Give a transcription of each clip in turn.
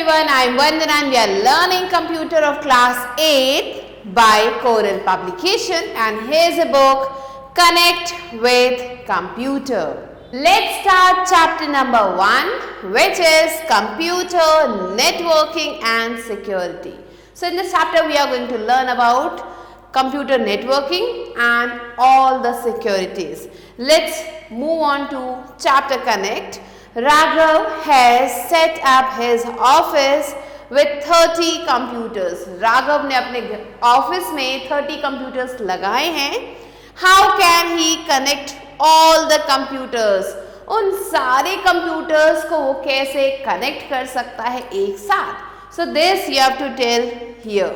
everyone, I am Vandana and we are learning computer of class 8 by Coral Publication, and here's a book, Connect with Computer. Let's start chapter number 1, which is Computer Networking and Security. So in this chapter we are going to learn about computer networking and all the securities. Let's move on to chapter Connect. Raghav has set up his office with 30 computers. Raghav ने अपने office में 30 computers लगाए हैं. How can he connect all the computers? उन सारे computers को वो कैसे connect कर सकता है एक साथ? So this you have to tell here.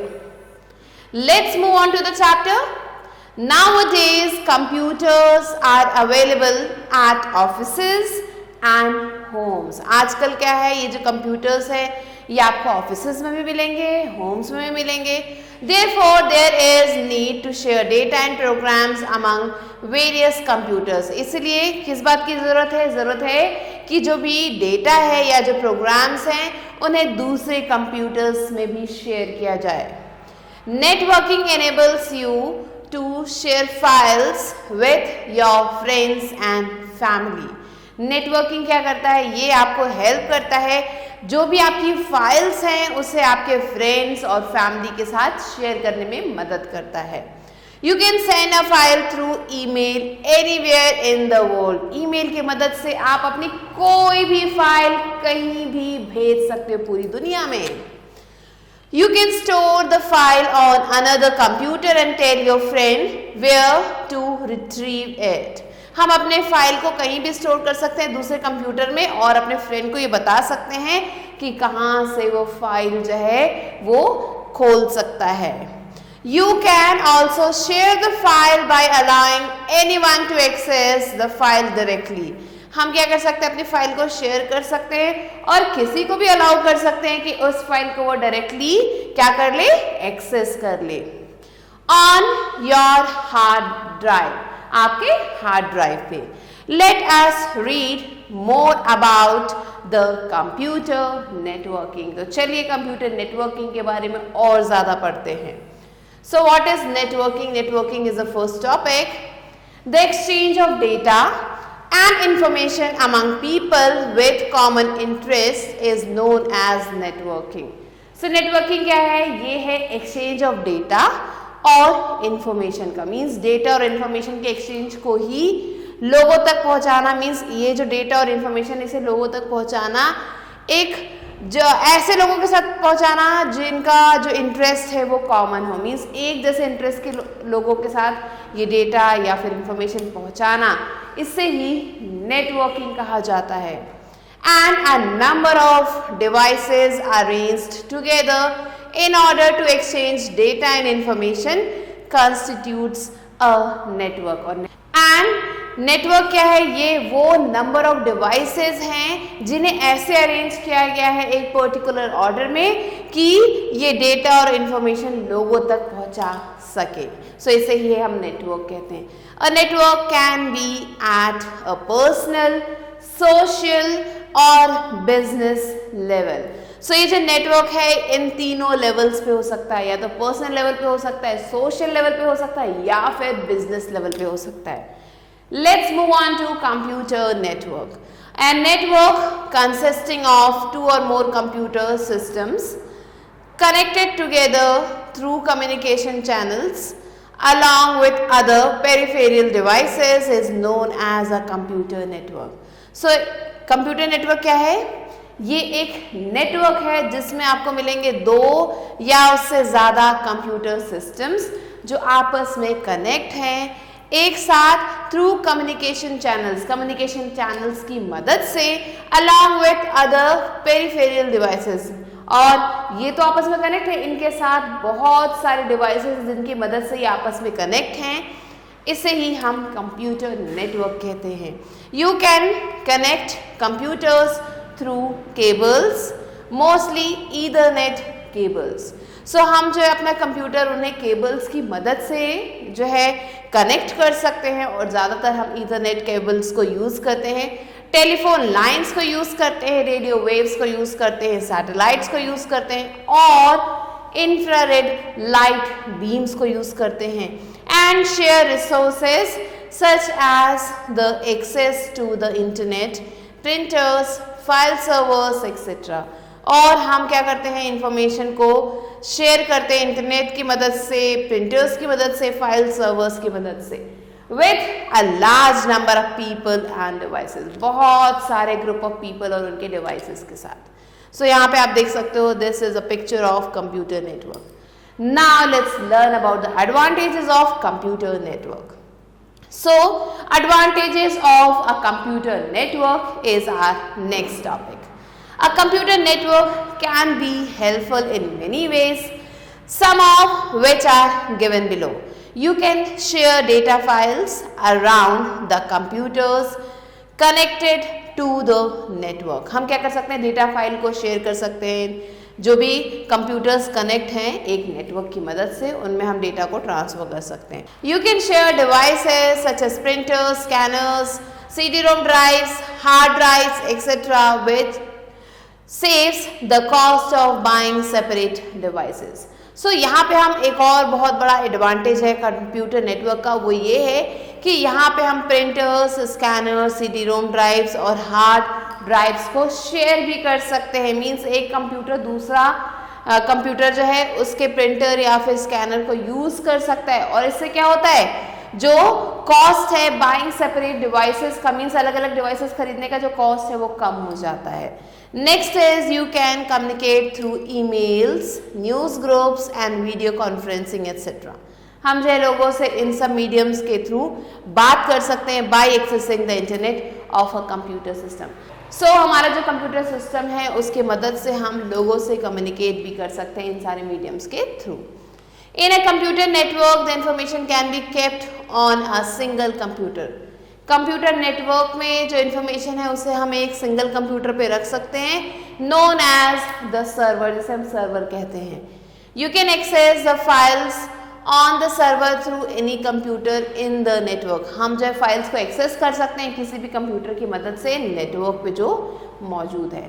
Let's move on to the chapter. Nowadays computers are available at offices and homes. आजकल क्या है, ये जो computers है ये आपको offices में भी मिलेंगे, homes में भी मिलेंगे. Therefore there is need to share data and programs among various computers. इसलिए किस बात की ज़रूरत है? ज़रूरत है कि जो भी डेटा है या जो प्रोग्राम्स हैं उन्हें दूसरे कंप्यूटर्स में भी शेयर किया जाए. Networking enables you to share files with your friends and family. Networking क्या करता है? ये आपको हेल्प करता है जो भी आपकी फाइल्स हैं उसे आपके फ्रेंड्स और फैमिली के साथ शेयर करने में मदद करता है. You can send a file through email anywhere in the world. Email की मदद से आप अपनी कोई भी फाइल कहीं भी भेज सकते हो पूरी दुनिया में. You can store the file on another computer and tell your friend where to retrieve it. हम अपने फाइल को कहीं भी स्टोर कर सकते हैं दूसरे कंप्यूटर में और अपने फ्रेंड को ये बता सकते हैं कि कहाँ से वो फाइल जो है वो खोल सकता है. You can also share the file by allowing anyone to access the file directly. हम क्या कर सकते हैं? अपनी फाइल को शेयर कर सकते हैं और किसी को भी अलाउ कर सकते हैं कि उस फाइल को वो डायरेक्टली क्या कर ले? एक्सेस कर ले. On your hard drive, आपके हार्ड ड्राइव पे. Let us read more about the computer networking. तो चलिए कंप्यूटर नेटवर्किंग के बारे में और ज्यादा पढ़ते हैं. So what is networking? Networking is the first topic. The exchange of data and information among people with common interest is known as networking. So networking क्या है? ये है एक्सचेंज ऑफ डेटा और इंफॉर्मेशन का. मीन्स डेटा और information के exchange को ही लोगों तक पहुंचाना. मीन्स ये जो डेटा और इंफॉर्मेशन इसे लोगों तक पहुंचाना, एक जो ऐसे लोगों के साथ पहुंचाना जिनका जो इंटरेस्ट है वो कॉमन हो. मीन्स एक जैसे इंटरेस्ट के लोगों के साथ ये डेटा या फिर इंफॉर्मेशन पहुंचाना, इससे ही नेटवर्किंग कहा जाता है. And a number of devices arranged together in order to exchange data and information constitutes a network. And network क्या है? ये वो number of devices हैं जिन्हें ऐसे arrange किया गया है एक particular order में कि ये data और information लोगों तक पहुंचा सके. So इसे ही हम network कहते हैं. A network can be at a personal, social और बिजनेस लेवल. सो ये जो नेटवर्क है इन तीनों लेवल्स पे हो सकता है. या तो पर्सनल लेवल पे हो सकता है, सोशल लेवल पे हो सकता है या फिर बिजनेस लेवल पे हो सकता है. Let's move on to computer network. And network consisting of 2 or more computer systems connected together through communication channels along with other peripheral devices is known as a computer network. So computer network क्या है? ये एक network है जिसमें आपको मिलेंगे 2 या उससे ज़्यादा कंप्यूटर सिस्टम्स जो आपस में कनेक्ट हैं एक साथ through communication channels. Communication channels की मदद से along with other peripheral devices. और ये तो आपस में कनेक्ट है, इनके साथ बहुत सारे डिवाइसेस जिनकी मदद से ये आपस में कनेक्ट हैं. इसे ही हम कंप्यूटर नेटवर्क कहते हैं. You can connect computers through cables, mostly Ethernet cables. So हम जो है अपना कंप्यूटर उन्हें केबल्स की मदद से जो है कनेक्ट कर सकते हैं और ज़्यादातर हम ईथरनेट केबल्स को यूज़ करते हैं. टेलीफोन लाइंस को यूज करते हैं, रेडियो वेव्स को यूज करते हैं, सैटेलाइट्स को यूज करते हैं और इंफ्रारेड लाइट बीम्स को यूज करते हैं and share resources such as the access to the internet, printers, file servers etcetera. और हम क्या करते हैं, इंफॉर्मेशन को शेयर करते हैं इंटरनेट की मदद से, प्रिंटर्स की मदद से, फाइल सर्वर्स की मदद से with a large number of people end devices, बहुत सारे ग्रुप ऑफ पीपल और उनके डिवाइसेस के साथ। सो यहाँ पे आप देख सकते हो this is a picture of computer network. Now let's learn about the advantages of computer network. So advantages of a computer network is our next topic. A computer network can be helpful in many ways, some of which are given below. You can share data files around the computers connected to the network. हम क्या कर सकते हैं, data file को share कर सकते हैं। जो भी कंप्यूटर्स कनेक्ट हैं एक नेटवर्क की मदद से, उनमें हम डेटा को ट्रांसफर कर सकते हैं। You can share devices such as printers, scanners, CD-ROM drives, hard drives etcetera which saves the cost of buying separate devices. So यहाँ पे हम एक और बहुत बड़ा एडवांटेज है कंप्यूटर नेटवर्क का, वो ये है कि यहाँ पे हम प्रिंटर्स, स्कैनर्स, CD-ROM ड्राइव्स और हार्ड ड्राइव्स को शेयर भी कर सकते हैं। मींस एक कंप्यूटर दूसरा कंप्यूटर जो है उसके प्रिंटर या फिर स्कैनर को यूज कर सकता है और इससे क्या होता है, जो कॉस्ट है बाइंग सेपरेट डिवाइसेस का, मींस अलग अलग डिवाइसेस खरीदने का जो कॉस्ट है वो कम हो जाता है। Next is you can communicate through emails, news groups and video conferencing etcetera. हम जो है लोगों से इन सब मीडियम्स के थ्रू बात कर सकते हैं by accessing the internet of a computer system. So हमारा जो कंप्यूटर सिस्टम है उसके मदद से हम लोगों से कम्युनिकेट भी कर सकते हैं इन सारे मीडियम्स के through. In a computer network the information can be kept on a single computer. Computer network में जो इंफॉर्मेशन है उसे हम एक सिंगल कंप्यूटर पे रख सकते हैं, नोन एज द सर्वर, जिसे हम सर्वर कहते हैं। You can access the files on the server through any computer in the network. हम जो है फाइल्स को एक्सेस कर सकते हैं किसी भी कंप्यूटर की मदद से नेटवर्क पे जो मौजूद है।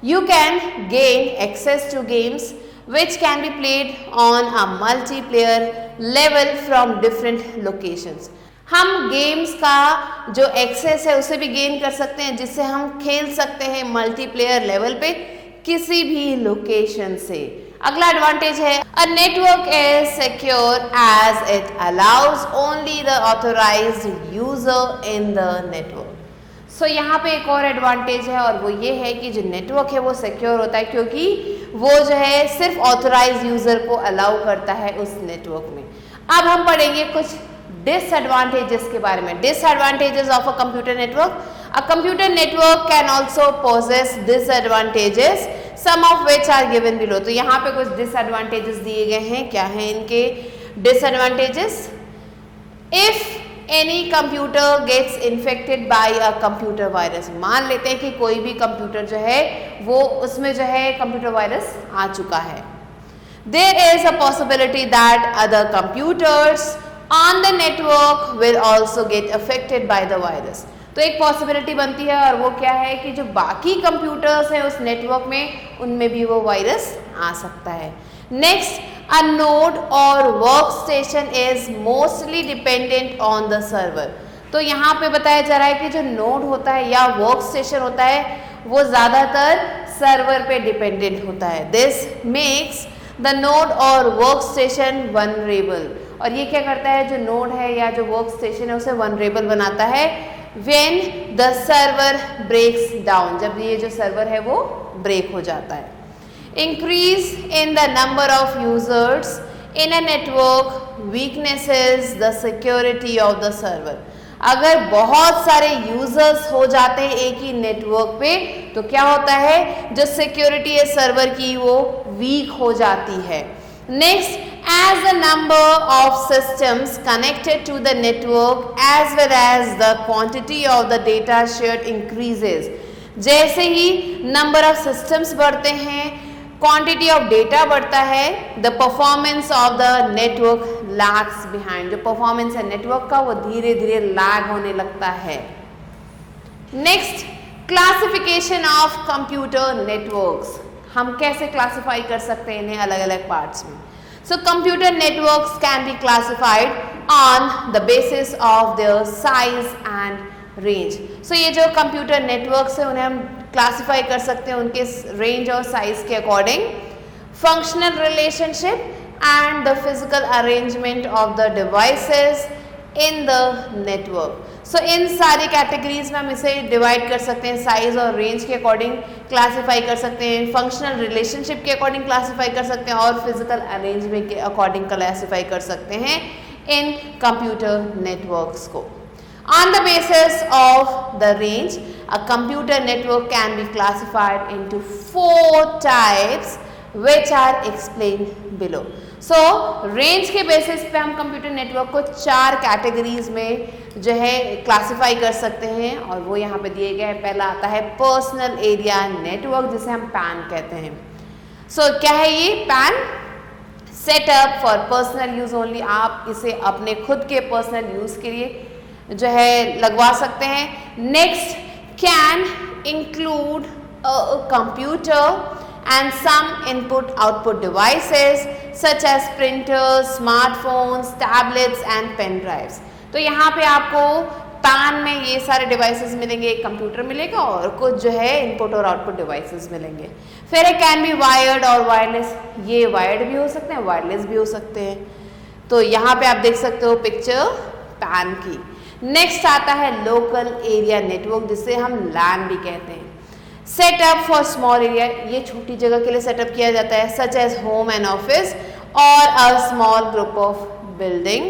You can gain access to games which can be played on a multiplayer level from different locations. हम गेम्स का जो एक्सेस है उसे भी गेन कर सकते हैं जिससे हम खेल सकते हैं मल्टीप्लेयर लेवल पे किसी भी लोकेशन से। अगला एडवांटेज है a network is secure as it allows only the authorised user in the network. So यहाँ पे एक और एडवांटेज है और वो ये है कि जो नेटवर्क है वो सिक्योर होता है क्योंकि वो जो है सिर्फ ऑथोराइज यूजर को अलाउ करता है उस नेटवर्क में। अब हम पढ़ेंगे कुछ डिसएडवांटेजेस के बारे में। Disadvantages of a computer network. A computer network can also poses disadvantages, some of which are given below. तो यहाँ पे कुछ डिसएडवांटेजेस दिए गए हैं। क्या है इनके disadvantages? If any computer gets infected by a computer virus. मान लेते हैं कि कोई भी कंप्यूटर जो है वो उसमें जो है कंप्यूटर वायरस आ चुका है। There is a possibility that other computers on the network will also get affected by the virus। तो एक पॉसिबिलिटी बनती है और वो क्या है कि जो बाकी कंप्यूटर्स हैं उस नेटवर्क में उनमें भी वो वायरस आ सकता है। नेक्स्ट, अ नोड और work station is mostly dependent on the server. तो यहाँ पे बताया जा रहा है कि जो नोड होता है या वर्क स्टेशन होता है वो ज़्यादातर सर्वर पे डिपेंडेंट होता है। दिस मेक्स द नोड और वर्क स्टेशन वनरेबल। और ये क्या करता है, जो नोड है या जो वर्क स्टेशन है उसे वनरेबल बनाता है when the server breaks down, जब ये जो सर्वर है वो ब्रेक हो जाता है। Increase in the number of users in a network weaknesses the security of the server. अगर बहुत सारे यूजर्स हो जाते हैं एक ही नेटवर्क पे तो क्या होता है, जो सिक्योरिटी है सर्वर की वो वीक हो जाती है। Next, as the number of systems connected to the network as well as the quantity of the data shared increases। जैसे ही number of systems बढ़ते हैं, quantity of data बढ़ता है, the performance of the network lags behind। जो performance है network का वो धीरे धीरे lag होने लगता है। Next, classification of computer networks, हम कैसे क्लासिफाई कर सकते हैं इन्हें अलग अलग पार्ट्स में। So computer networks can be classified on the basis of their size and range. So ये जो कंप्यूटर नेटवर्क्स है उन्हें हम क्लासिफाई कर सकते हैं उनके रेंज और साइज के according, functional relationship and the physical arrangement of the devices in the network. So इन सारी कैटेगरीज में हम इसे डिवाइड कर सकते हैं, साइज और रेंज के अकॉर्डिंग क्लासीफाई कर सकते हैं, फंक्शनल रिलेशनशिप के अकॉर्डिंग क्लासीफाई कर सकते हैं और फिजिकल अरेंजमेंट के अकॉर्डिंग क्लासीफाई कर सकते हैं इन कंप्यूटर नेटवर्क्स को। On the basis of the range, a computer network can be classified into 4 types which are explained below. So range के बेसिस पे हम कंप्यूटर नेटवर्क को 4 कैटेगरीज में जो है क्लासिफाई कर सकते हैं और वो यहाँ पे दिए गए हैं। पहला आता है पर्सनल एरिया नेटवर्क जिसे हम पैन कहते हैं। सो क्या है ये pan? Setup for personal use only, आप इसे अपने खुद के पर्सनल यूज के लिए जो है लगवा सकते हैं। Next, can include computer and some input output devices such as printers, smartphones, tablets and pen drives। तो यहाँ पे आपको पैन में ये सारे डिवाइसेस मिलेंगे, एक कंप्यूटर मिलेगा और कुछ जो है इनपुट और आउटपुट डिवाइसेस मिलेंगे। फिर है कैन बी वायर्ड और वायरलेस, ये वायर्ड भी हो सकते हैं, वायरलेस भी हो सकते हैं। तो यहाँ पे आप देख सकते हो पिक्चर पैन की। नेक्स्ट आता है लोकल एरिया नेटवर्क जिसे हम लैन भी कहते हैं। सेटअप फॉर स्मॉल एरिया, ये छोटी जगह के लिए सेटअप किया जाता है, such as home and office और a small group of building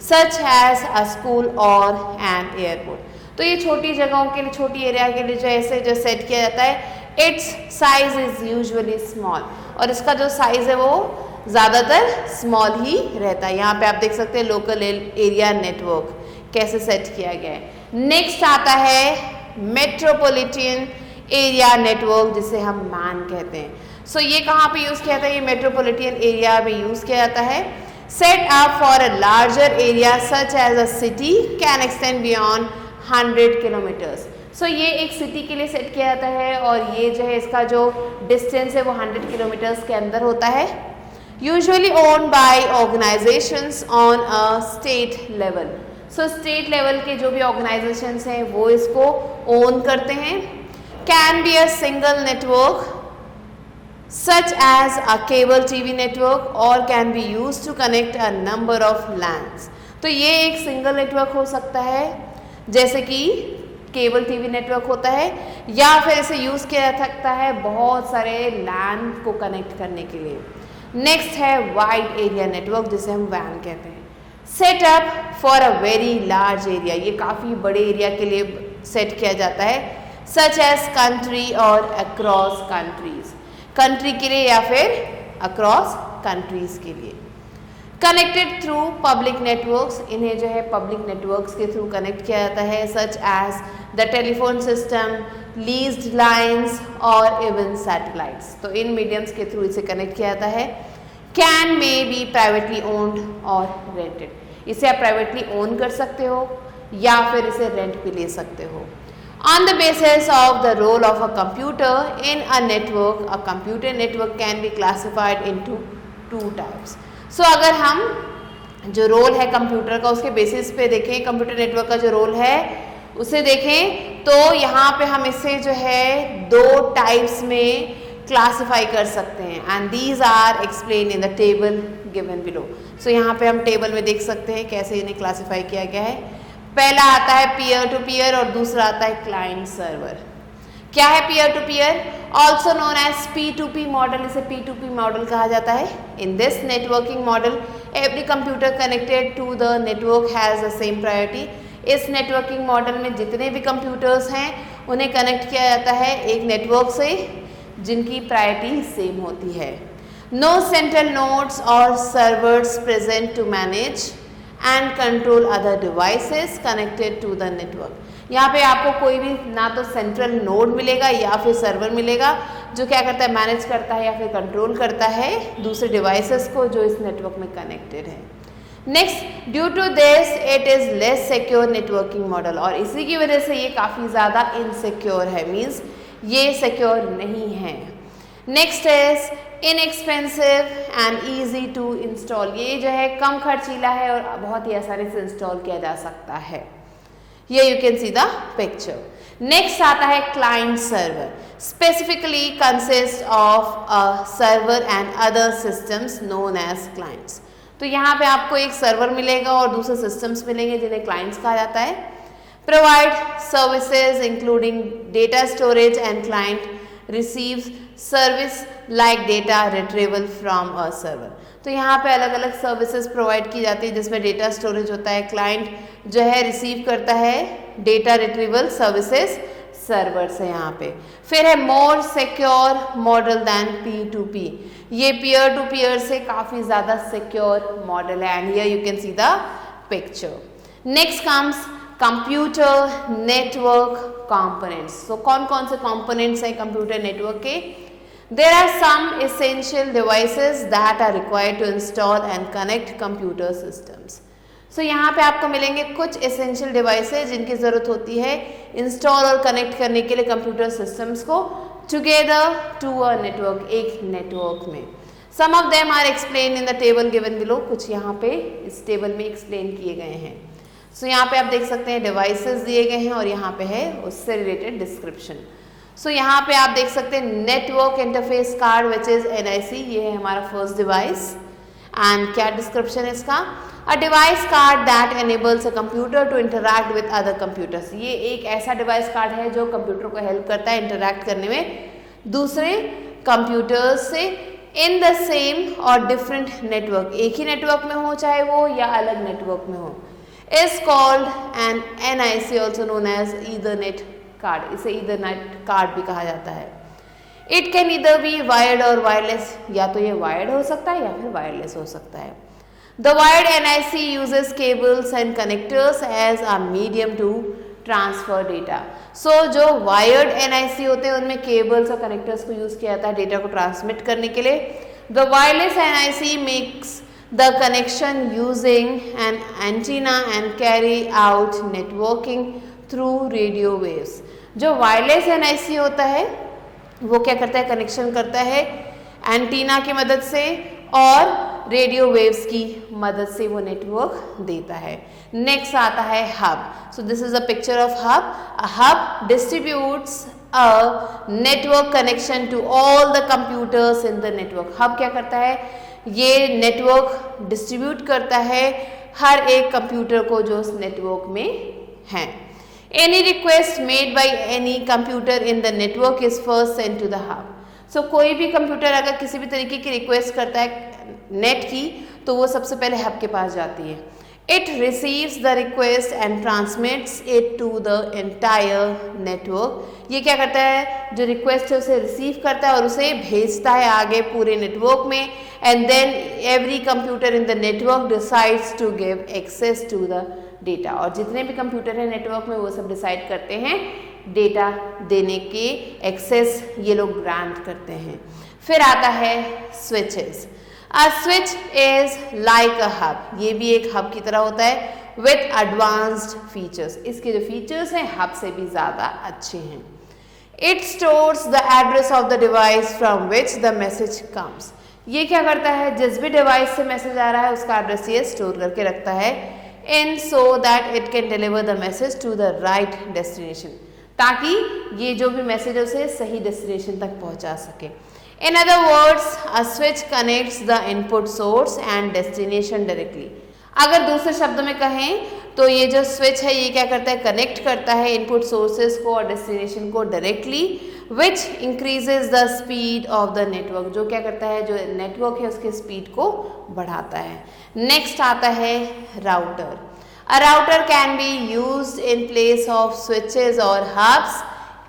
such as a school और एन एयरपोर्ट। तो ये छोटी जगहों के लिए, छोटी एरिया के लिए जो ऐसे जो सेट किया जाता है, it's size is usually small, और इसका जो साइज है वो ज़्यादातर स्मॉल ही रहता है। यहाँ पे आप देख सकते हैं लोकल एरिया नेटवर्क कैसे सेट किया गया है। नेक्स्ट आता है मेट्रोपॉलिटन एरिया नेटवर्क जिसे हम मैन कहते हैं। सो ये कहाँ पे यूज़ किया जाता है? ये मेट्रोपॉलिटन एरिया में यूज़ किया जाता है। Set up for a larger area such as a city can extend beyond 100 kilometres. So ये एक सिटी के लिए सेट किया जाता है और ये जो है इसका जो डिस्टेंस है वो 100 किलोमीटर्स के अंदर होता है। Usually owned by organisations on a state level. So state level के जो भी ऑर्गेनाइजेशंस हैं वो इसको ओन करते हैं। Can be a single network such as a cable TV network or can be used to connect a number of LANs। तो ये एक सिंगल नेटवर्क हो सकता है जैसे कि केबल टीवी नेटवर्क होता है, या फिर इसे यूज़ किया जा सकता है बहुत सारे लैन को कनेक्ट करने के लिए। नेक्स्ट है वाइड एरिया नेटवर्क जिसे हम वैन कहते हैं। Setup for a very large area, ये काफ़ी बड़े एरिया के लिए सेट किया जाता है, सच एज कंट्री और अक्रॉस कंट्रीज, कंट्री के लिए या फिर अक्रॉस कंट्रीज के लिए। कनेक्टेड थ्रू पब्लिक नेटवर्क्स, इन्हें जो है पब्लिक नेटवर्क्स के थ्रू कनेक्ट किया जाता है, such as the telephone system, leased lines और इवन सैटेलाइट्स। तो इन मीडियम्स के थ्रू इसे कनेक्ट किया जाता है। Can may be privately owned और रेंटेड, इसे आप प्राइवेटली ओन कर सकते हो या फिर इसे रेंट पे ले सकते हो। On the basis of the role of a computer in a network, a computer network can be classified into 2 types। So अगर हम जो रोल है कंप्यूटर का उसके बेसिस पे देखें, कंप्यूटर नेटवर्क का जो रोल है उसे देखें, तो यहाँ पे हम इसे जो है 2 टाइप्स में क्लासिफाई कर सकते हैं and these are explain in the table given below. So यहाँ पे हम टेबल में देख सकते हैं कैसे इन्हें क्लासिफाई किया गया है। पहला आता है पीयर टू पीयर और दूसरा आता है क्लाइंट सर्वर। क्या है peer to peer? Also known as P2P model, इसे P2P मॉडल कहा जाता है। In this networking model every computer connected to the network has the same priority. इस नेटवर्किंग मॉडल में जितने भी कंप्यूटर्स हैं उन्हें कनेक्ट किया जाता है एक नेटवर्क से जिनकी प्रायोरिटी सेम होती है। नो सेंट्रल नोड्स और servers present to manage and control other devices connected to the network. यहाँ पे आपको कोई भी ना तो सेंट्रल नोड मिलेगा या फिर सर्वर मिलेगा जो क्या करता है, मैनेज करता है या फिर कंट्रोल करता है दूसरे डिवाइसेस को जो इस नेटवर्क में कनेक्टेड है। Next, due to this it is less secure networking model, और इसी की वजह से ये काफ़ी ज़्यादा इनसिक्योर है, मीन्स ये सिक्योर नहीं है। Next is inexpensive and easy to install, ये जो है कम खर्चीला है और बहुत ही आसानी से इंस्टॉल किया जा सकता है। ये you can see the picture. Next आता है client server, specifically consist of a server and other systems known as clients. तो यहाँ पे आपको एक सर्वर मिलेगा और दूसरे सिस्टम्स मिलेंगे जिन्हें क्लाइंट्स कहा जाता है। Provide services including data storage and client receives service like data retrieval from a server. तो यहाँ पे अलग अलग सर्विसेज प्रोवाइड की जाती है जिसमें डेटा स्टोरेज होता है, क्लाइंट जो है रिसीव करता है डेटा रिट्रीवल सर्विसेज सर्वर से यहाँ पे। फिर है more secure model then P2P, ये पीयर टू पीयर से काफ़ी ज़्यादा सिक्योर मॉडल है and here you can see the picture. Next comes computer network components. So कौन कौन से कंपोनेंट्स हैं कंप्यूटर नेटवर्क के? There are some essential devices that are required to install and connect computer systems. So यहाँ पे आपको मिलेंगे कुछ एसेंशियल डिवाइसेस जिनकी ज़रूरत होती है इंस्टॉल और कनेक्ट करने के लिए कंप्यूटर सिस्टम्स को टुगेदर टू अ नेटवर्क, एक नेटवर्क में। Some of them are explain in the table given below, कुछ यहाँ पे इस टेबल में एक्सप्लेन किए गए हैं। सो यहाँ पे आप देख सकते हैं डिवाइसेस दिए गए हैं और यहाँ पे है उससे रिलेटेड डिस्क्रिप्शन। सो यहाँ पे आप देख सकते हैं network interface card which is NIC, ये है हमारा फर्स्ट डिवाइस। एंड क्या डिस्क्रिप्शन है इसका? A device card that enables a computer to interact with other computers. ये एक ऐसा डिवाइस कार्ड है जो कंप्यूटर को हेल्प करता है इंटरैक्ट करने में दूसरे कंप्यूटर्स से इन द सेम और डिफरेंट नेटवर्क, एक ही नेटवर्क में हो चाहे वो या अलग नेटवर्क में हो, is called an NIC also known as Ethernet card, इसे Ethernet कार्ड भी कहा जाता है। It can either be wired or wireless, या तो ये वायर्ड हो सकता है या फिर वायरलेस हो सकता है। The wired NIC uses cables and connectors as a medium to transfer data. So जो wired NIC होते हैं उनमें cables और connectors को यूज़ किया जाता है डेटा को ट्रांसमिट करने के लिए। The wireless NIC makes the connection using an antenna and carry out networking through radio waves. जो वायरलेस NIC होता है वो क्या करता है? कनेक्शन करता है एंटीना की मदद से और रेडियो वेव्स की मदद से वो नेटवर्क देता है। नेक्स्ट आता है hub. So this is a picture of hub. A hub distributes a network connection to all the computers in the network. Hub क्या करता है? ये नेटवर्क डिस्ट्रीब्यूट करता है हर एक कंप्यूटर को जो उस नेटवर्क में है। Any request made by any computer in the network is first send to the hub. So कोई भी कंप्यूटर अगर किसी भी तरीके की रिक्वेस्ट करता है नेट की तो वो सबसे पहले हब के पास जाती है। It receives the request and transmits it to the entire network. ये क्या करता है? जो रिक्वेस्ट है उसे रिसीव करता है और उसे भेजता है आगे पूरे नेटवर्क में। And then every computer in the network decides to give access to the data. और जितने भी कंप्यूटर हैं नेटवर्क में वो सब डिसाइड करते हैं डेटा देने के एक्सेस ये लोग ग्रांट करते हैं। फिर आता है switches. A switch is like a hub, ये भी एक हब की तरह होता है with advanced features। इसके जो फीचर्स हैं हब से भी ज़्यादा अच्छे हैं। It stores the address of the device from which the message comes। ये क्या करता है? जिस भी डिवाइस से मैसेज आ रहा है उसका एड्रेस ये स्टोर करके रखता है in so that it can deliver the message to the right destination, ताकि ये जो भी मैसेज है उसे सही डेस्टिनेशन तक पहुँचा सके। In other words, a switch connects the input source and destination directly। अगर दूसरे शब्दों में कहें तो ये जो स्विच है ये क्या करता है? कनेक्ट करता है इनपुट सोर्सेज को और डेस्टिनेशन को directly, which increases the speed of the network. जो क्या करता है? जो नेटवर्क है उसके स्पीड को बढ़ाता है। नेक्स्ट आता है router. A router can be used in place of switches और hubs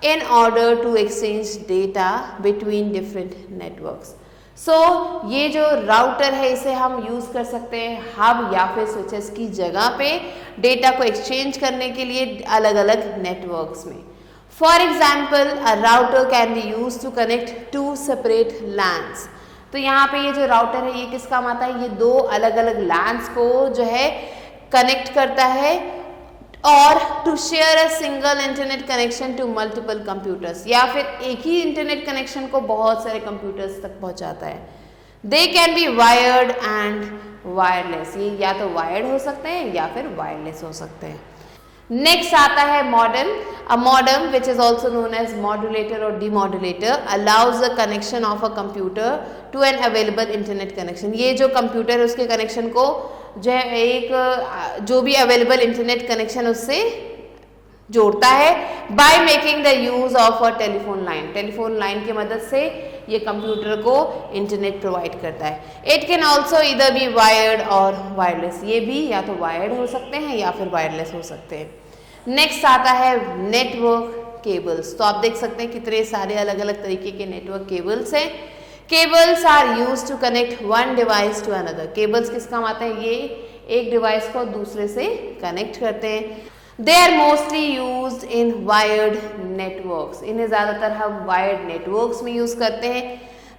in order to exchange data between different networks। So ये जो राउटर है इसे हम यूज़ कर सकते हैं हब या फिर स्विचेस की जगह पे डेटा को एक्सचेंज करने के लिए अलग अलग नेटवर्क्स में। For example a router can be use to connect to separate lands. तो यहाँ पे ये जो राउटर है ये किस काम आता है, ये दो अलग अलग लैंस को जो है कनेक्ट करता है और to share a single internet connection to multiple computers, या फिर एक ही इंटरनेट कनेक्शन को बहुत सारे कंप्यूटर्स तक पहुंचाता है। They can be wired and wireless, ये या तो वायर्ड हो सकते हैं या फिर वायरलेस हो सकते हैं। नेक्स्ट आता है modem. A modem which is also known as modulator और demodulator allows the connection of a computer to an available internet connection. ये जो कंप्यूटर है उसके कनेक्शन को जो है एक जो भी अवेलेबल इंटरनेट कनेक्शन उससे जोड़ता है by making the use of a telephone line. Telephone line की मदद से ये कंप्यूटर को इंटरनेट प्रोवाइड करता है। इट कैन ऑल्सो इधर बी वायर्ड और वायरलेस, ये भी या तो वायर्ड हो सकते हैं या फिर वायरलेस हो सकते हैं। नेक्स्ट आता है नेटवर्क केबल्स। तो आप देख सकते हैं कितने सारे अलग अलग तरीके के नेटवर्क केबल्स हैं। Cables are use to connect one device to another. Cables किस काम आते हैं, ये एक डिवाइस को दूसरे से कनेक्ट करते हैं। They are mostly use in wired networks. इन्हें ज़्यादातर हम वायर्ड नेटवर्क्स में यूज करते हैं।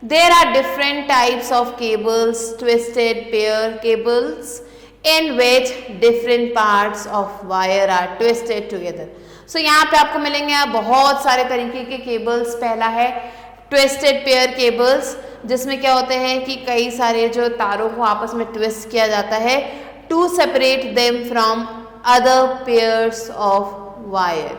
There are different types of cables, twisted pair cables in which different parts of wire are twisted together. So यहाँ पे आपको मिलेंगे बहुत सारे तरीके के केबल्स। पहला है ट्विस्टेड पेयर केबल्स, जिसमें क्या होते हैं कि कई सारे जो तारों को आपस में ट्विस्ट किया जाता है to separate them from other pairs of wire,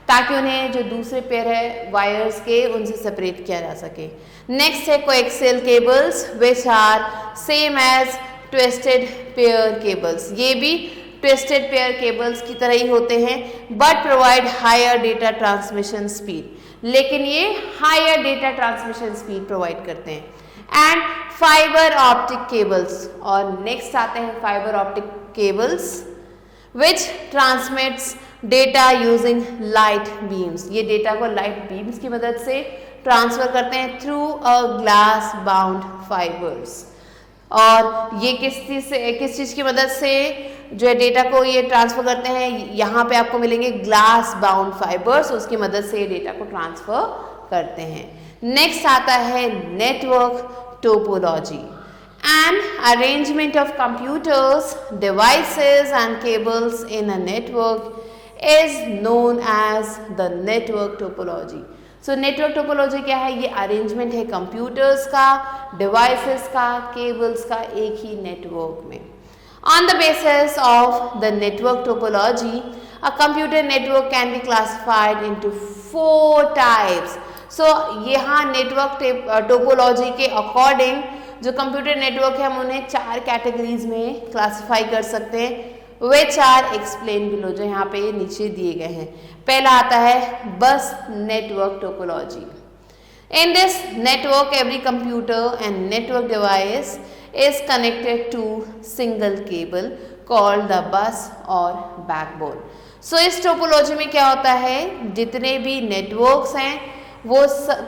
ताकि उन्हें जो दूसरे पेयर है वायर्स के उनसे सेपरेट किया जा सके। नेक्स्ट है coaxial cables which are same as twisted pair cables. ये भी ट्विस्टेड पेयर केबल्स की तरह ही होते हैं but provide higher data transmission speed, लेकिन ये higher data transmission speed provide करते हैं। एंड फाइबर ऑप्टिक केबल्स, और नेक्स्ट आते हैं fibre optic cables which transmits data using light beams। ये डेटा को लाइट बीम्स की मदद से ट्रांसफर करते हैं through a glass bound fibres. और ये किस चीज़ की मदद से जो है डेटा को ये ट्रांसफर करते हैं, यहाँ पे आपको मिलेंगे ग्लास बाउंड फाइबर्स, उसकी मदद से ये डेटा को ट्रांसफर करते हैं। नेक्स्ट आता है network topology. An arrangement of computers, devices and cables in a network is known as the network topology। So network topology क्या है, ये arrangement है computers का, devices का, cables का एक ही network में। On the basis of the network topology, a computer network can be classified into 4 types। So यहाँ network topology के according जो कंप्यूटर नेटवर्क है हम उन्हें 4 कैटेगरीज में क्लासिफाई कर सकते हैं विच आर एक्सप्लेन बिलो, जो यहाँ पे नीचे दिए गए हैं। पहला आता है bus network topology. In this network every computer and network device is connected to single cable called the bus और बैकबोन। सो इस टोपोलॉजी में क्या होता है, जितने भी नेटवर्क्स हैं वो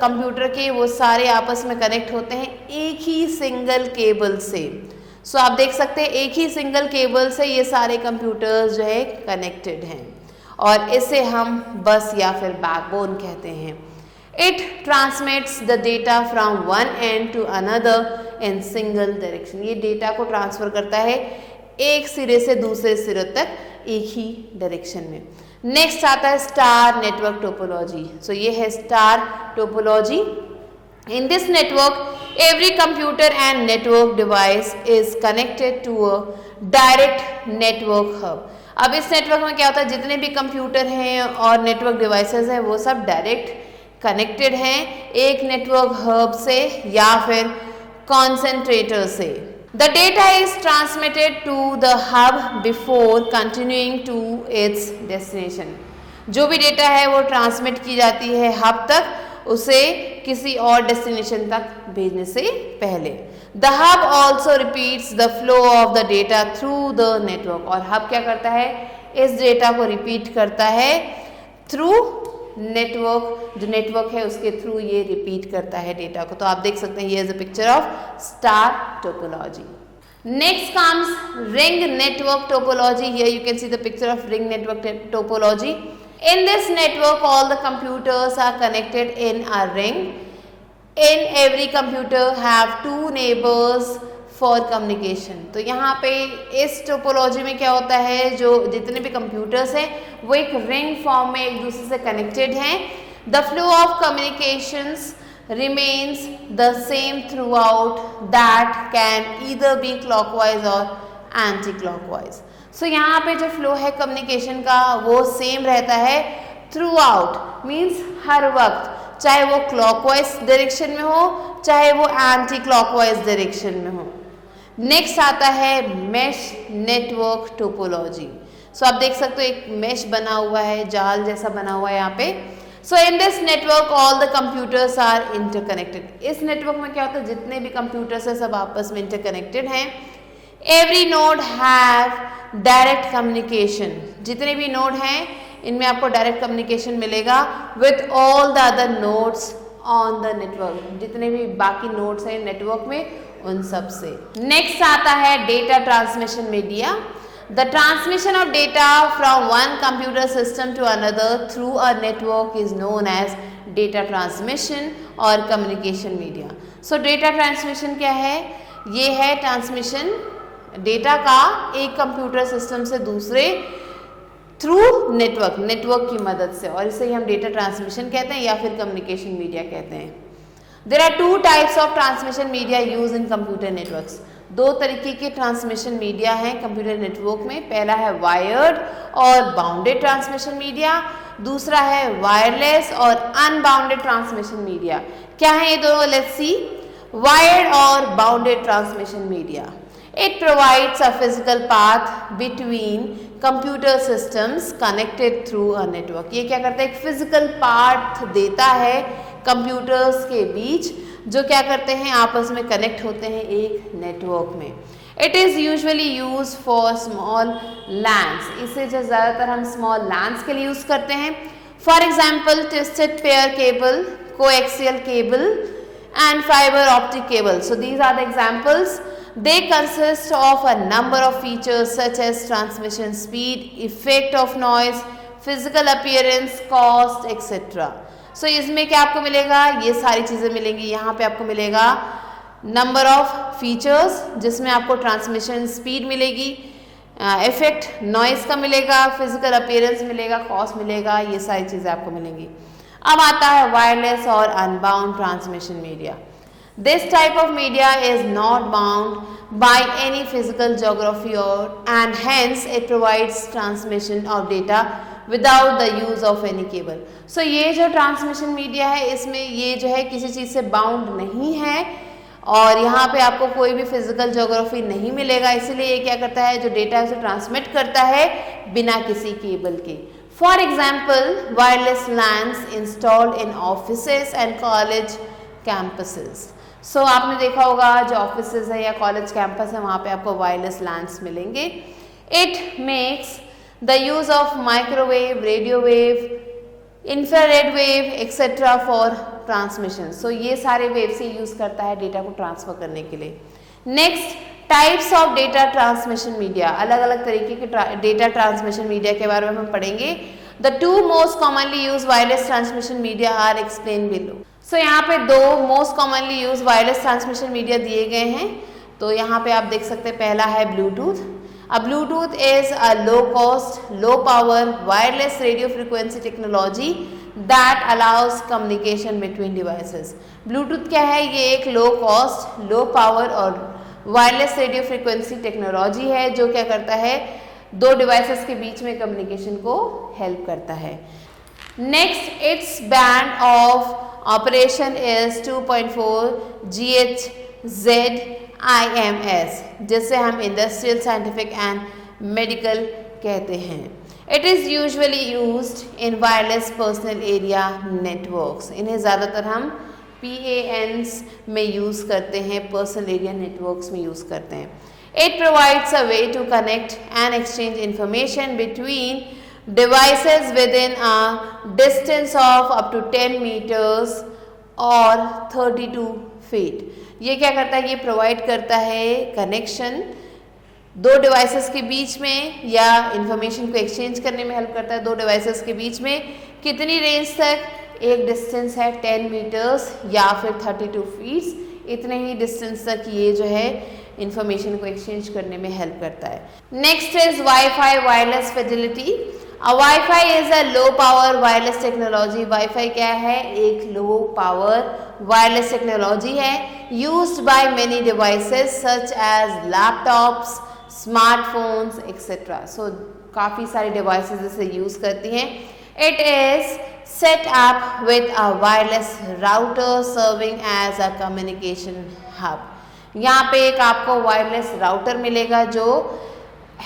कंप्यूटर के वो सारे आपस में कनेक्ट होते हैं एक ही सिंगल केबल से। सो आप देख सकते हैं एक ही सिंगल केबल से ये सारे कंप्यूटर्स जो है कनेक्टेड हैं और इसे हम बस या फिर बैकबोन कहते हैं। It transmits the data from one end to another in single direction. ये डेटा को ट्रांसफर करता है एक सिरे से दूसरे सिरे तक एक ही डायरेक्शन में। नेक्स्ट आता है स्टार नेटवर्क टोपोलॉजी। सो ये है star topology. In this network every computer and network device is connected to a direct network hub. अब इस नेटवर्क में क्या होता है, जितने भी कंप्यूटर हैं और नेटवर्क डिवाइसेस हैं वो सब डायरेक्ट कनेक्टेड हैं एक नेटवर्क हब से या फिर कॉन्सेंट्रेटर से। The data is transmitted to the hub before continuing to its destination। जो भी डेटा है वो ट्रांसमिट की जाती है हब तक, उसे किसी और डेस्टिनेशन तक भेजने से पहले। The hub also repeats the flow of the data through the network। और हब क्या करता है, इस डेटा को रिपीट करता है थ्रू नेटवर्क, जो नेटवर्क है उसके थ्रू ये रिपीट करता है डेटा को। तो आप देख सकते हैं ये is a picture of star topology. Next comes ring network topology. Here you can see the picture of ring network topology. In this network all the computers are connected in a ring in every computer have 2 neighbours for communication. तो यहाँ पे इस topology में क्या होता है, जो जितने भी कंप्यूटर्स हैं वो एक रिंग फॉर्म में एक दूसरे से कनेक्टेड हैं। The flow of communications remains the same throughout, that can either be clockwise or anti-clockwise। So यहाँ पे जो फ्लो है कम्युनिकेशन का वो सेम रहता है थ्रू आउट, मीन्स हर वक्त, चाहे वो क्लॉकवाइज डायरेक्शन में हो चाहे वो एंटी क्लॉकवाइज डायरेक्शन में हो। नेक्स्ट आता है मेश नेटवर्क टोपोलॉजी। सो आप देख सकते हो एक मेश बना हुआ है, जाल जैसा बना हुआ है यहाँ पे। So in this network all the computers are interconnected. इस नेटवर्क में क्या होता है, जितने भी कंप्यूटर्स है सब आपस में इंटरकनेक्टेड हैं। Every node have direct communication. जितने भी नोड हैं इनमें आपको डायरेक्ट कम्युनिकेशन मिलेगा with all the other nodes on the network. जितने भी बाकी नोड्स हैं नेटवर्क में उन सब से। नेक्स्ट आता है data transmission media. The transmission of data from one computer system to another through a network is known as data transmission or communication media। So data transmission क्या है, ये है ट्रांसमिशन डेटा का एक कंप्यूटर सिस्टम से दूसरे through network की मदद से, और इसे ही हम डेटा ट्रांसमिशन कहते हैं या फिर कम्युनिकेशन मीडिया कहते हैं। There are 2 types of transmission media used in computer networks। 2 तरीके के ट्रांसमिशन मीडिया हैं कंप्यूटर नेटवर्क में। पहला है वायर्ड और बाउंडेड ट्रांसमिशन मीडिया, दूसरा है वायरलेस और अनबाउंडेड ट्रांसमिशन मीडिया। क्या है ये दोनों, लेट्स सी। वायर्ड और bounded transmission media, it provides a physical path between computer systems connected through a network. ये क्या करता है, एक फिजिकल पाथ देता है कंप्यूटर्स के बीच जो क्या करते हैं, आपस में कनेक्ट होते हैं एक नेटवर्क में। It is usually use for small lands. इसे जो ज़्यादातर हम स्मॉल लैंड्स के लिए यूज़ करते हैं। For example twisted pair cable, coaxial cable and fibre optic cable. So these are the examples. They consist of a number of features such as transmission speed, effect of noise, physical appearance, cost, etc. So इसमें क्या आपको मिलेगा, ये सारी चीज़ें मिलेंगी। यहाँ पे आपको मिलेगा नंबर ऑफ फीचर्स जिसमें आपको ट्रांसमिशन स्पीड मिलेगी, इफेक्ट नॉइस का मिलेगा, फिजिकल अपीयरेंस मिलेगा, कॉस्ट मिलेगा, ये सारी चीज़ें आपको मिलेंगी। अब आता है वायरलेस और unbound transmission media. This type of media is not bound by any physical geography and hence it provides transmission of data without the use of any cable। So ये जो ट्रांसमिशन मीडिया है इसमें ये जो है किसी चीज़ से बाउंड नहीं है और यहाँ पे आपको कोई भी फिजिकल ज्योग्राफी नहीं मिलेगा, इसीलिए ये क्या करता है, जो डेटा है उसे ट्रांसमिट करता है बिना किसी केबल के। For example wireless LANs installed in offices and college campuses. So आपने देखा होगा जो ऑफिसेज है या कॉलेज कैंपस है वहाँ पे आपको वायरलेस लैंड्स मिलेंगे। It makes the use of microwave, radio wave, infrared wave etcetera for transmission. So ये सारे वेव से यूज करता है डेटा को ट्रांसफर करने के लिए। Next types of data transmission media. अलग अलग तरीके के डेटा ट्रांसमिशन मीडिया के बारे में हम पढ़ेंगे। The 2 most commonly use wireless transmission media are explain below. So यहाँ पे 2 most commonly use wireless transmission media दिए गए हैं। तो यहाँ पे आप देख सकते हैं पहला है ब्लूटूथ। अब Bluetooth is a low cost, low power wireless radio frequency technology that allows communication between devices. Bluetooth क्या है, ये एक लो कॉस्ट, लो पावर और वायरलेस रेडियो फ्रिक्वेंसी टेक्नोलॉजी है जो क्या करता है, 2 डिवाइसेस के बीच में कम्युनिकेशन को हेल्प करता है। Next, it's band of operation is 2.4 GHz-IMS जिसे हम इंडस्ट्रियल, साइंटिफिक एंड मेडिकल कहते हैं। It is usually used in wireless personal area networks. इन्हें ज़्यादातर हम PANs में यूज़ करते हैं, पर्सनल एरिया नेटवर्क्स में यूज़ करते हैं। It provides a way to connect and exchange information between devices within a distance of up to 10 meters और 32 feet। ये क्या करता है, ये प्रोवाइड करता है कनेक्शन 2 डिवाइसेस के बीच में या इंफॉर्मेशन को एक्सचेंज करने में हेल्प करता है 2 डिवाइसेस के बीच में। कितनी रेंज तक, एक डिस्टेंस है 10 मीटर्स या फिर 32 फीट्स, इतने ही डिस्टेंस तक ये जो है इंफॉर्मेशन को एक्सचेंज करने में हेल्प करता है। Next is wifi wireless fidelity. Wifi is a low power wireless technology. Wifi क्या है? एक लो पावर वायरलेस टेक्नोलॉजी है used by many devices such as laptops, smartphones etcetera. So काफ़ी सारी डिवाइसेस इसे यूज करती हैं। It is set up with a wireless router serving as a communication hub। यहाँ पे एक आपको वायरलेस राउटर मिलेगा जो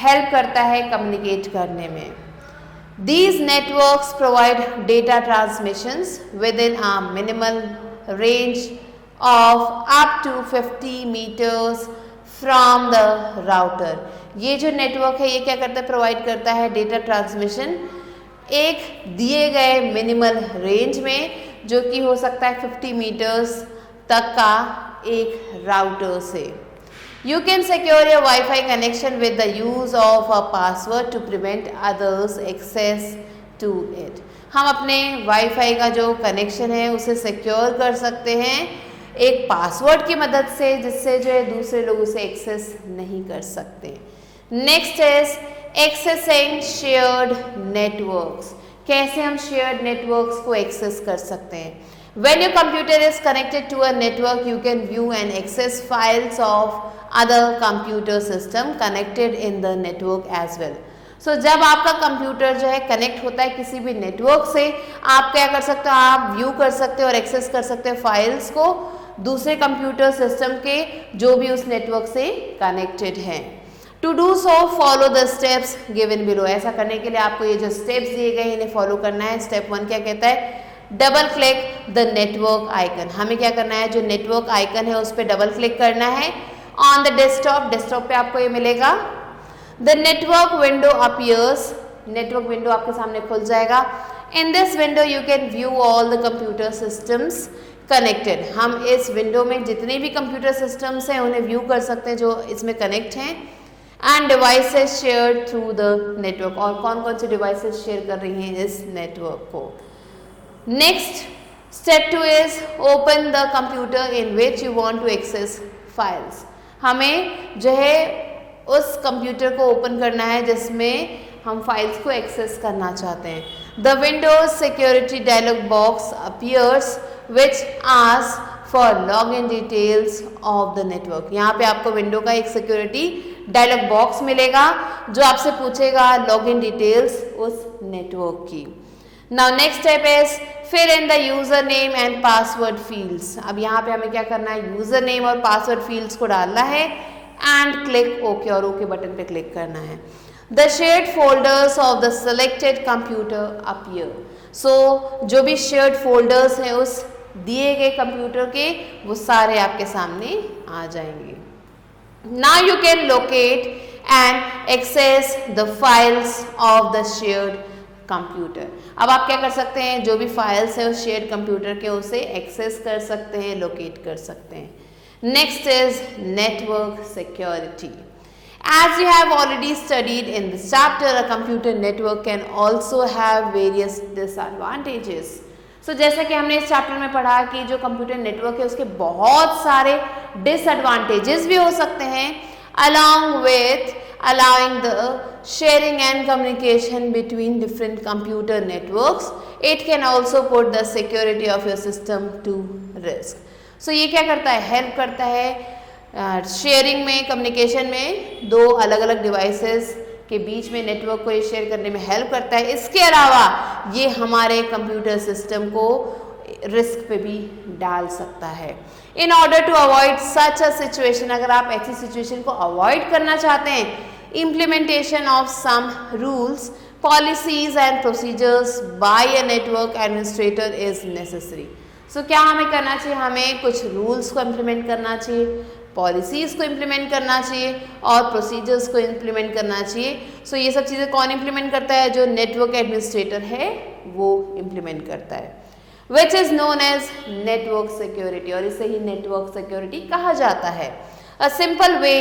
हेल्प करता है कम्युनिकेट करने में। These networks provide data transmissions within a minimal range of up to 50 meters from the router। ये जो नेटवर्क है ये क्या करता है? प्रोवाइड करता है डेटा ट्रांसमिशन एक दिए गए मिनिमल रेंज में, जो कि हो सकता है 50 मीटर्स तक का एक राउटर से। You can secure your wifi connection with the use of a password to prevent others access to it. हम अपने वाईफाई का जो कनेक्शन है उसे सिक्योर कर सकते हैं एक पासवर्ड की मदद से, जिससे जो है दूसरे लोग उसे एक्सेस नहीं कर सकते। Next is accessing shared networks. कैसे हम शेयर्ड नेटवर्क्स को एक्सेस कर सकते हैं? When your computer is connected to a network, you can view and access files of other computer system connected in the network as well। So जब आपका computer जो है कनेक्ट होता है किसी भी नेटवर्क से, आप क्या कर सकते हो? आप व्यू कर सकते हो और एक्सेस कर सकते हो फाइल्स को दूसरे कंप्यूटर सिस्टम के जो भी उस नेटवर्क से कनेक्टेड हैं। To do so follow the steps given below. ऐसा करने के लिए आपको ये जो स्टेप्स दिए गए हैं इन्हें फॉलो करना है। स्टेप 1 क्या कहता है? Double click the network icon. हमें क्या करना है? जो नेटवर्क आइकन है उस पर डबल क्लिक करना है ऑन द डेस्कटॉप। डेस्कटॉप पे आपको ये मिलेगा। The network window appears. Network window आपके सामने खुल जाएगा। In this window you can view all the computer systems connected. हम इस विंडो में जितने भी कंप्यूटर सिस्टम्स हैं उन्हें व्यू कर सकते हैं जो इसमें कनेक्ट हैं। End devices share through the network. और कौन कौन सी डिवाइसेस शेयर कर रही हैं इस नेटवर्क को। Next step 2 is open the computer in which you want to access files. हमें जो है उस कंप्यूटर को ओपन करना है जिसमें हम फाइल्स को एक्सेस करना चाहते हैं। The Windows security dialog box appears which ask for log in details of the network. यहाँ पे आपको विंडो का एक सिक्योरिटी डायलॉग बॉक्स मिलेगा जो आपसे पूछेगा लॉग इन डिटेल्स उस नेटवर्क की। Now next step is fill in the user name and password fields. अब यहाँ पे हमें क्या करना है? यूजर नेम और पासवर्ड फील्ड्स को डालना है एंड क्लिक ओके और ओके बटन पे क्लिक करना है। The shared folders of the selected computer appear. So जो भी शेयर्ड फोल्डर्स हैं उस दिए गए कंप्यूटर के वो सारे आपके सामने आ जाएंगे। Now you can locate and access the files of the shared computer। अब आप क्या कर सकते हैं? जो भी फाइल्स है उस शेयर्ड कंप्यूटर के उसे एक्सेस कर सकते हैं, लोकेट कर सकते हैं। Next is network security. As you have already studied in this chapter, a computer network can also have various disadvantages। So, जैसा कि हमने इस चैप्टर में पढ़ा कि जो कंप्यूटर नेटवर्क है उसके बहुत सारे डिसएडवांटेजेस भी हो सकते हैं, along with allowing the sharing and communication between different computer networks, it can also put the security of your system to risk। So, ये क्या करता है? हेल्प करता है शेयरिंग में, कम्युनिकेशन में दो अलग अलग डिवाइसेस के बीच में नेटवर्क को ये शेयर करने में हेल्प करता है। इसके अलावा ये हमारे कंप्यूटर सिस्टम को रिस्क पे भी डाल सकता है। In order to avoid such a situation, अगर आप ऐसी सिचुएशन को अवॉइड करना चाहते हैं, implementation of some rules, policies and procedures by a network administrator is necessary. So क्या हमें करना चाहिए? हमें कुछ रूल्स को इम्प्लीमेंट करना चाहिए, पॉलिसीज़ को इम्प्लीमेंट करना चाहिए और प्रोसीजर्स को इम्प्लीमेंट करना चाहिए। सो ये सब चीज़ें कौन इम्प्लीमेंट करता है? जो नेटवर्क एडमिनिस्ट्रेटर है वो इम्प्लीमेंट करता है, which is known as network security, और इसे ही नेटवर्क सिक्योरिटी कहा जाता है। A simple way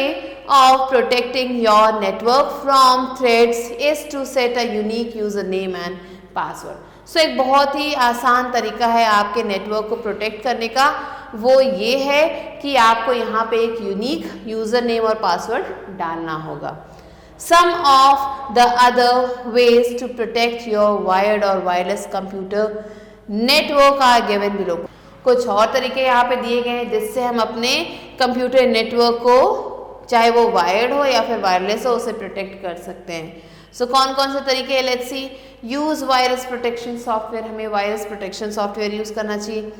of protecting your network from threats is to set a unique username and password. So एक बहुत ही आसान तरीका है आपके नेटवर्क को प्रोटेक्ट करने का, वो ये है कि आपको यहाँ पे एक यूनिक यूज़र नेम और पासवर्ड डालना होगा। Some of the other ways to protect your wired or wireless computer network are given below. कुछ और तरीके यहाँ पे दिए गए हैं जिससे हम अपने कंप्यूटर नेटवर्क को, चाहे वो वायर्ड हो या फिर वायरलेस हो, उसे प्रोटेक्ट कर सकते हैं। सो कौन कौन से तरीके हैं, let's see. Use virus protection software, हमें वायरस प्रोटेक्शन सॉफ्टवेयर यूज़ करना चाहिए।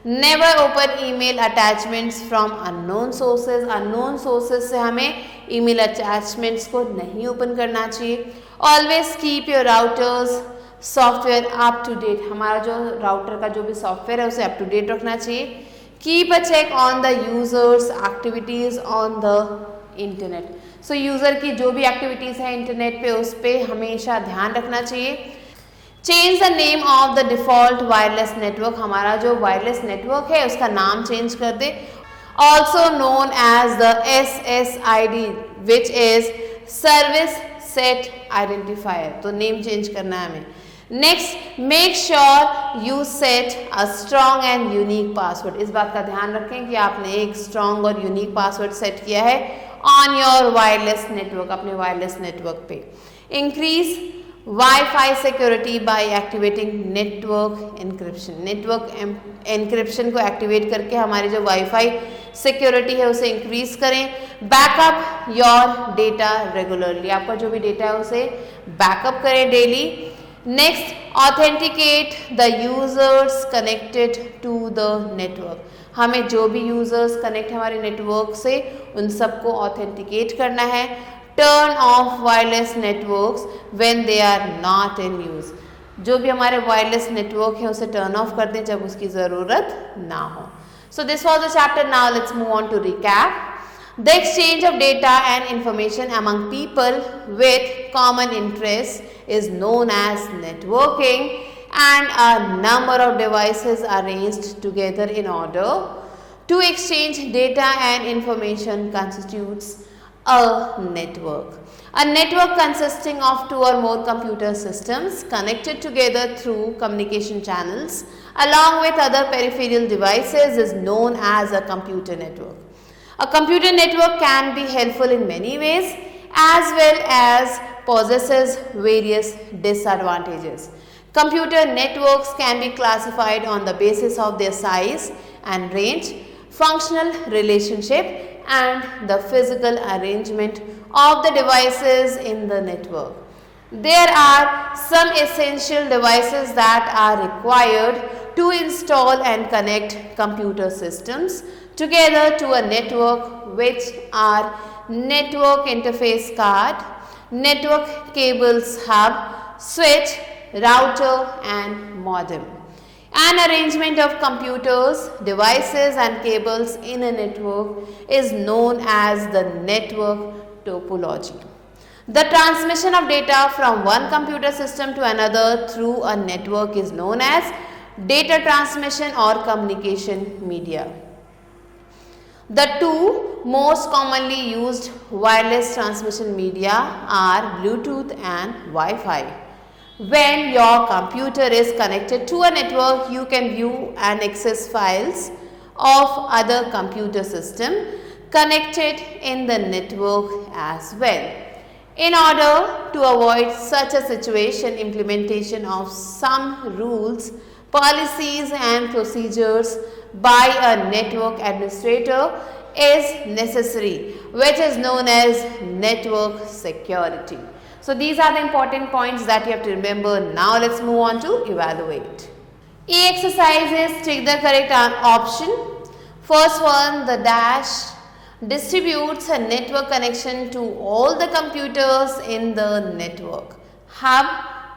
Never open email attachments from unknown sources, unknown sources से हमें ईमेल अटैचमेंट्स को नहीं ओपन करना चाहिए। Always keep your router's software up to date, हमारा जो राउटर का जो भी सॉफ्टवेयर है उसे अप टू डेट रखना चाहिए। Keep a check on the users activities on the internet, so user की जो भी एक्टिविटीज़ है इंटरनेट पे उस पर हमेशा ध्यान रखना चाहिए। Change the name of the default wireless network, हमारा जो वायरलेस नेटवर्क है उसका नाम चेंज कर दे। Also known as the SSID which is service set identifier, तो नेम चेंज करना है हमें। Next, make sure you set a strong and unique password, इस बात का ध्यान रखें कि आपने एक स्ट्रॉन्ग और यूनिक पासवर्ड सेट किया है ऑन योर वायरलेस नेटवर्क, अपने वायरलेस नेटवर्क पे। Increase wifi security bye activating network encryption, network encryption को एक्टिवेट करके हमारी जो वाईफाई सिक्योरिटी है उसे इंक्रीज करें। बैकअप योर डेटा रेगुलरली, आपका जो भी डेटा है उसे बैकअप करें daily. Next, authenticate the users connected to the network, हमें जो भी यूजर्स कनेक्ट है हमारे नेटवर्क से उन सबको ऑथेंटिकेट करना है। Turn off wireless networks when they are not in use, जो भी हमारे वायरलेस नेटवर्क है उसे टर्न ऑफ कर दें जब उसकी ज़रूरत ना हो। So this was the chapter, now let's move on to recap. The exchange of data and information among people with common interests is known as networking, and a number of devices are arranged together in order to exchange data and information constitutes a network. A network consisting of two or more computer systems connected together through communication channels along with other peripheral devices is known as a computer network. A computer network can be helpful in many ways as well as possesses various disadvantages. Computer networks can be classified on the basis of their size and range, functional relationship, and the physical arrangement of the devices in the network. There are some essential devices that are required to install and connect computer systems together to a network, which are network interface card, network cables hub, switch, router and modem. An arrangement of computers, devices and cables in a network is known as the network topology. The transmission of data from one computer system to another through a network is known as data transmission or communication media. The two most commonly used wireless transmission media are Bluetooth and Wi-Fi. When your computer is connected to a network, you can view and access files of other computer system connected in the network as well. In order to avoid such a situation, implementation of some rules, policies and procedures by a network administrator is necessary, which is known as network security. So these are the important points that you have to remember. Now let's move on to evaluate. E exercises, take the correct option. First one, the dash distributes a network connection to all the computers in the network. Hub,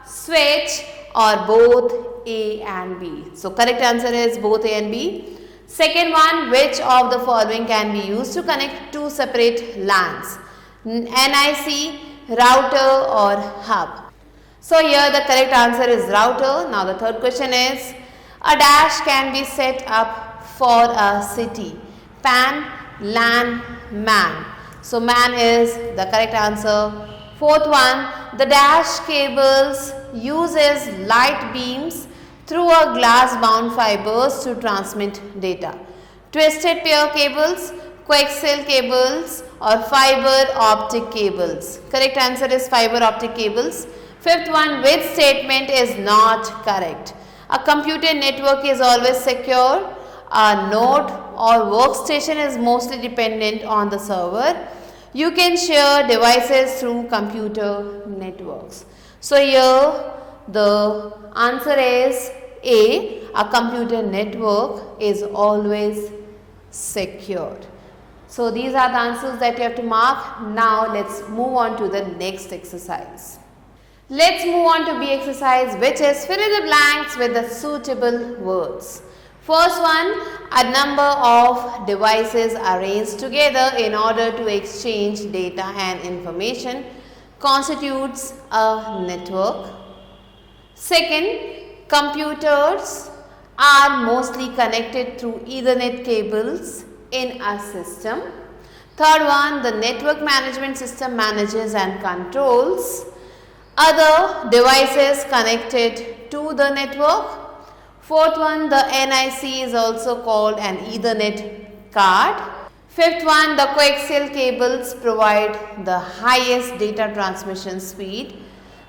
switch or both A and B. So correct answer is both A and B. Second one, which of the following can be used to connect two separate LANs? NIC, router or hub. So here the correct answer is router. Now the third question is, a dash can be set up for a city. PAN, LAN, MAN. So MAN is the correct answer. Fourth one, the dash cables uses light beams through a glass bound fibers to transmit data. Twisted pair cables, coaxial cables or fiber optic cables. Correct answer is fiber optic cables. Fifth one, which statement is not correct? A computer network is always secure. A node or workstation is mostly dependent on the server. You can share devices through computer networks. So here the answer is A. A computer network is always secured. So these are the answers that you have to mark. Now let's move on to the next exercise. Let's move on to B exercise, which is fill in the blanks with the suitable words. First one, a number of devices arranged together in order to exchange data and information constitutes a network. Second, computers are mostly connected through Ethernet cables in a system. Third one, the network management system manages and controls other devices connected to the network. Fourth one, the NIC is also called an Ethernet card. Fifth one, the coaxial cables provide the highest data transmission speed.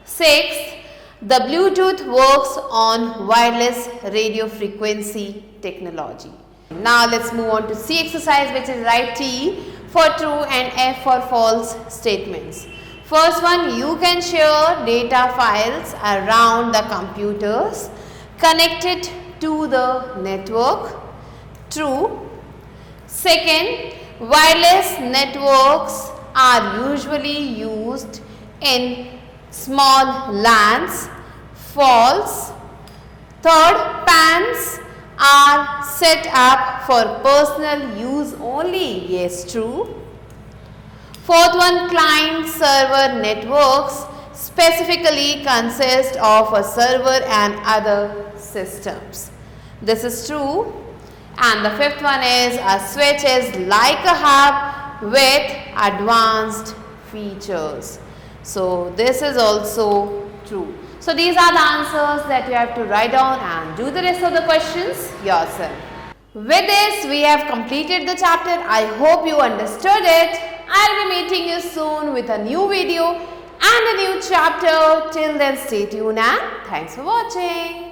Sixth, the Bluetooth works on wireless radio frequency technology. Now let's move on to C exercise, which is write T for true and F for false statements. First one, you can share data files around the computers connected to the network. True. Second, wireless networks are usually used in small LANs. False. Third, PANs are set up for personal use only. Yes, true. Fourth one, client server networks specifically consist of a server and other systems. This is true. And the fifth one is a switch is like a hub with advanced features. So this is also true. So these are the answers that you have to write down and do the rest of the questions yourself. With this, we have completed the chapter. I hope you understood it. I'll be meeting you soon with a new video and a new chapter. Till then, stay tuned and thanks for watching.